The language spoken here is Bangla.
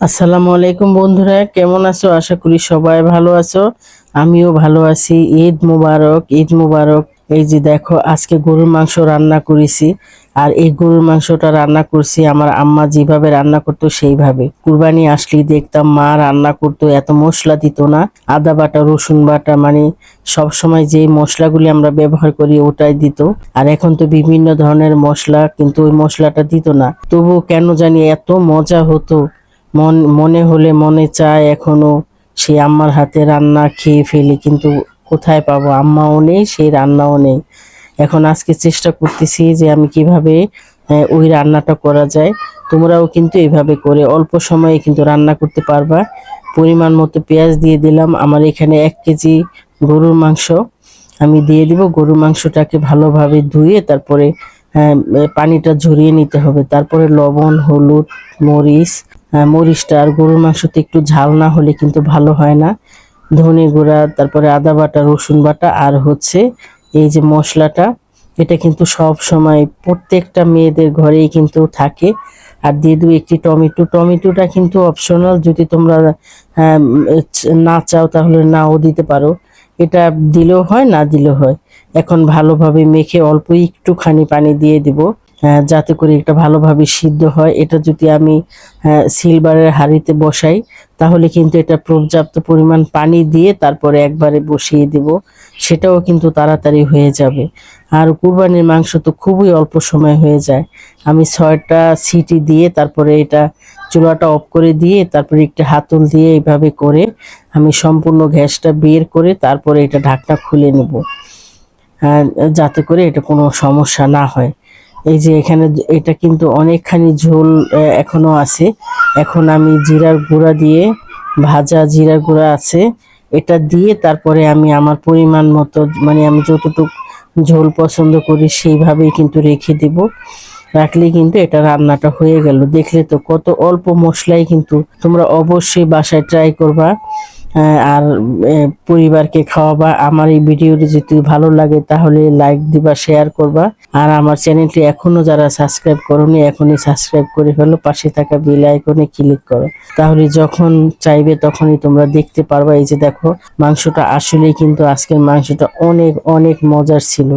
আসসালামু আলাইকুম বন্ধুরা, কেমন আছো? আশা করি সবাই ভালো আছো। আমিও ভালো আছি। ঈদ মুবারক, ঈদ মুবারক। এই যে দেখো, আজকে গরুর মাংস রান্না করেছি। আর এই গরুর মাংসটা রান্না করছি আমার আম্মা যেভাবে রান্না করতো সেইভাবে। কুরবানি আসলেই দেখতাম মা রান্না করতো, এত মশলা দিত না। আদা বাটা, রসুন বাটা, মানে সব সময় যে মশলাগুলি আমরা ব্যবহার করি ওটাই দিত। আর এখন তো বিভিন্ন ধরনের মশলা, কিন্তু ওই মশলাটা দিত না। তবুও কেন জানি এত মজা হতো। মনে হলে মনে চায় এখনো সেই আম্মার হাতে রান্না খেয়ে ফেলি, কিন্তু কোথায় পাবো? আম্মাও নেই, সেই রান্নাও নেই। এখন আজকে চেষ্টা করতেছি যে আমি কিভাবে ওই রান্নাটা করা যায়। তোমরাও কিন্তু এইভাবে করে অল্প সময়ে কিন্তু রান্না করতে পারবা। পরিমাণ মতো পেঁয়াজ দিয়ে দিলাম। আমার এখানে 1 কেজি গরুর মাংস আমি দিয়ে দিব। গরুর মাংসটাকে ভালোভাবে ধুয়ে তারপরে পানিটা ঝরিয়ে নিতে হবে। তারপরে লবণ, হলুদ, মরিচ, মরিচটা আর গরুর মাংসতে একটু ঝাল না হলে কিন্তু ভালো হয় না। ধনে গুঁড়া, তারপরে আদা বাটা, রসুন বাটা, আর হচ্ছে এই যে মশলাটা, এটা কিন্তু সব সময় প্রত্যেকটা মেয়েদের ঘরেই কিন্তু থাকে। আর দিয়ে দেবো একটি টমেটো। টমেটোটা কিন্তু অপশনাল, যদি তোমরা না চাও তাহলে নাও দিতে পারো। এটা দিলেও হয়, না দিলেও হয়। এখন ভালোভাবে মেখে অল্প একটুখানি পানি দিয়ে দিব, যাতে করে এটা ভালোভাবে সিদ্ধ হয়। এটা যদি আমি সিলভারের হাঁড়িতে বসাই তাহলে কিন্তু এটা পর্যাপ্ত পরিমাণ পানি দিয়ে তারপরে একবারে বসিয়ে দিব, সেটাও কিন্তু তাড়াতাড়ি হয়ে যাবে। আর কুরবানির মাংস তো খুবই অল্প সময় হয়ে যায়। আমি 6টা সিটি দিয়ে তারপরে এটা চুলাটা অফ করে দিয়ে তারপরে একটা হাতল দিয়ে এইভাবে করে আমি সম্পূর্ণ গ্যাসটা বের করে তারপরে এটা ঢাকনা খুলে নেব, আহ, যাতে করে এটা কোনো সমস্যা না হয়। এই যে এখানে এটা কিন্তু অনেকখানি ঝোল এখনো আছে। এখন আমি জিরার গুঁড়া দিয়ে, ভাজা জিরার গুঁড়া আছে, এটা দিয়ে তারপরে আমি আমার পরিমাণ মতো, মানে আমি যতটুকু ঝোল পছন্দ করি সেইভাবেই কিন্তু রেখে দিব। রাখলেই কিন্তু এটা রান্নাটা হয়ে গেল। দেখলে তো কত অল্প মশলাই, কিন্তু তোমরা অবশ্যই বাসায় ট্রাই করবা। আর পরিবারকে খাওয়াবা। আমার এই ভিডিওটি যদি ভালো লাগে তাহলে লাইক দিবা, শেয়ার করবা। আর আমার চ্যানেলটি এখনো যারা সাবস্ক্রাইব করোনি এখনই সাবস্ক্রাইব করে ফেলো, পাশে থাকা বেল আইকনে ক্লিক করো। তাহলে যখন চাইবে তখনই তোমরা দেখতে পারবা। এই যে দেখো, মাংসটা আসলেই কিন্তু আজকের মাংসটা অনেক অনেক মজার ছিল।